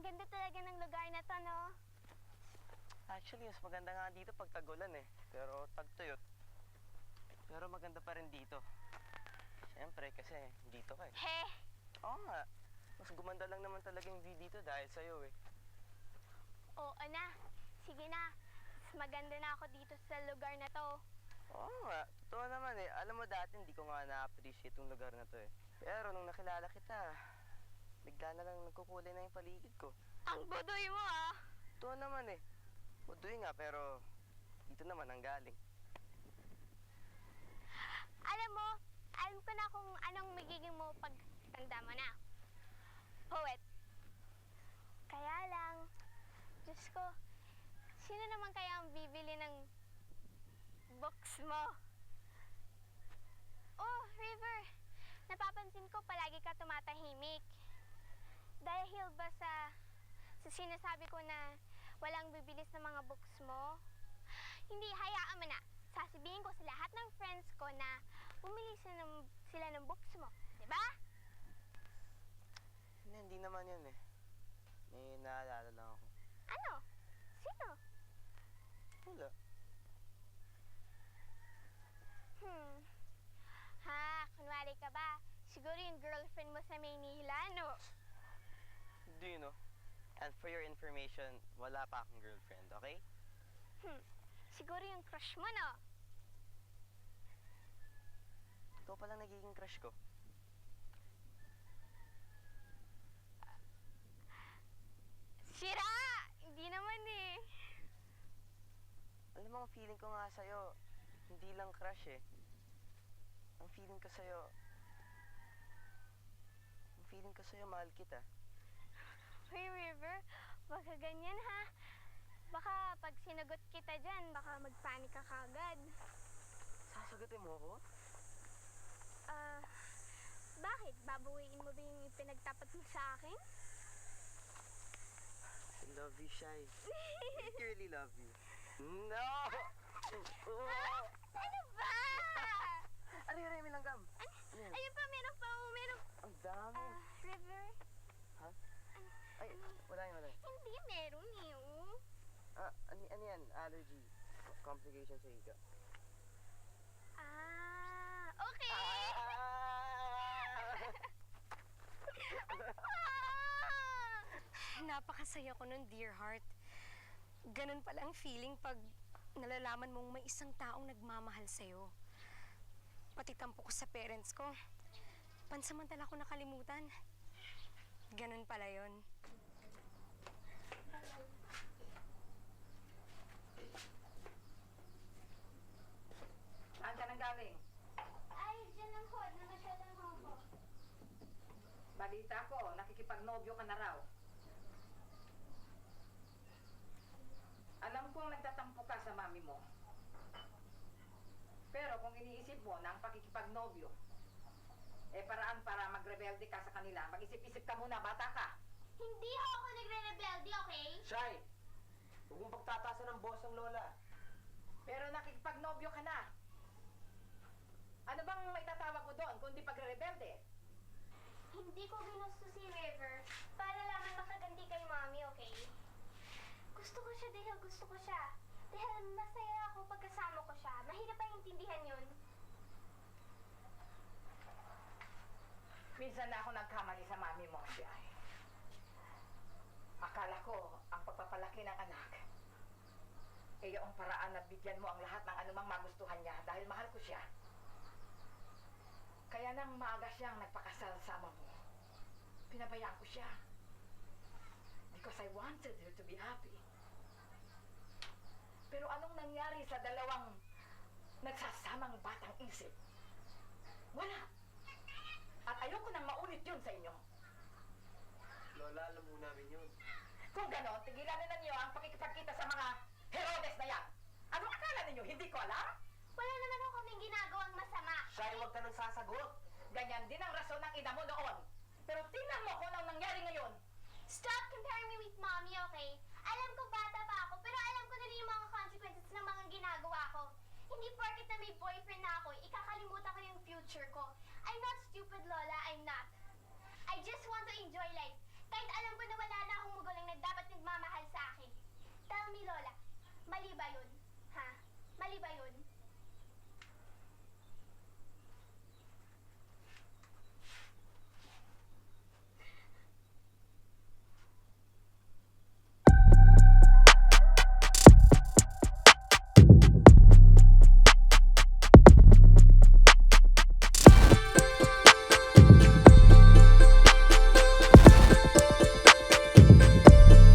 Ang ganda talaga ng lugar na to, no? Actually, mas maganda nga dito pag tag-ulan eh. Pero tag-tuyot. Pero maganda pa rin dito. Siyempre, kasi dito ka eh. He! Oo nga. Mas gumanda lang naman talaga yung view dito dahil sa'yo eh. Oo na. Sige na. Mas maganda na ako dito sa lugar na to. Oo nga. Totoo naman eh. Alam mo dati, hindi ko nga na-appreciate yung lugar na to eh. Pero nung nakilala kita, bigla na lang nagkukulay na yung paligid ko. Ang budoy mo, ah! Totoo naman eh. Udoy nga, pero dito naman ang galing. Alam ko na kung anong magiging mo pag tanda mo na. Poet. Kaya lang, Diyos ko, sino naman kaya ang bibili ng books mo? Oh, River, napapansin ko palagi ka tumatahimik. Dahil ba sa sinasabi ko na walang bibilis na mga books mo? Hindi, hayaan mo na. Sasabihin ko sa lahat ng friends ko na bumili sila ng books mo. Diba? Hindi naman yun eh. May naalala lang ako. Ano? Sino? Wala. Ha, kunwari ka ba? Siguro yung girlfriend mo sa Maynila, no? Hindi no. And for your information, wala pa akong girlfriend, okay? Siguro yung crush mo, no? Ikaw palang nagiging crush ko. Sira! Hindi naman eh. Alam mo, ang feeling ko nga sa'yo, hindi lang crush eh. Ang feeling ko sa'yo, mahal kita. Hey, River, baka ganyan ha. Baka pag sinagot kita dyan, baka magpanik ka kagad. Sasagutin mo ako? Bakit? Babawiin mo ba yung pinagtapat mo sa akin? I love you, Shai. I really love you. No! Ano ba? Ano yun, may langgam? Ayun pa, meron pa. Ang dami. River? Ha? Ay, wala yun. Hindi, meron eh. Oh. Ano yan? Allergy. Complication sa higa. Okay. Napakasaya ko nun, dear heart. Ganun pala ang feeling pag nalalaman mong may isang taong nagmamahal sa'yo. Pati tampo ko sa parents ko. Pansamantala ko nakalimutan. Ganun pala yun. Saan ka nang galing? Ay, dyan lang ho. Namasyal lang ho. Balita ko, nakikipagnobyo ka na raw. Alam kong nagtatampo ka sa mami mo. Pero kung iniisip mo na ang pakikipagnobyo, paraan para magrebelde ka sa kanila, mag-isip-isip ka muna, bata ka. Hindi ho ako nagre-rebelde, okay? Shai! Huwag mong pagtatasan ng boss ng lola. Pero nakikipagnobyo ka na. Ano bang may tatawag mo doon kundi pagrebelde? Hindi ko ginusto si River para lamang makaganti kay Mommy, okay? Gusto ko siya dahil gusto ko siya. Dahil masaya ako pagkasama ko siya. Mahirap pa intindihan yun. Minsan na ako nagkamali sa mami mo, Shai. Akala ko ang pagpapalaki ng anak yung paraan na bigyan mo ang lahat ng anumang magustuhan niya dahil mahal ko siya. Kaya nang maaga siyang nagpakasal sa ama mo, pinabayaan ko siya. Because I wanted her to be happy. Pero anong nangyari sa dalawang nagsasamang batang isip? Wala. At ayoko nang maulit yun sa inyo. Lola, alam mo namin yun. Kung ganon, tigilan na ninyo ang pakikipagkita sa mga Herodes na yan. Anong akala ninyo? Hindi ko alam? Wala naman ako kaming ginagawang masama. Shai, huwag ka nang sasagot. Ganyan din ang rason ng ina mo noon. Pero tingnan mo kung anong nangyari ngayon. Stop comparing me with Mommy, okay? Alam ko bata pa ako, pero alam ko na rin yung mga consequences ng mga ginagawa ko. Hindi porket na may boyfriend na ako, ikakalimutan ko yung future ko. I'm not stupid, Lola. I'm not. I just want to enjoy life. Kahit Kahit alam ko na wala na akong magulang na dapat nagmamahal sa akin. Tell me, Lola, mali ba yun? Ha? Mali ba yun?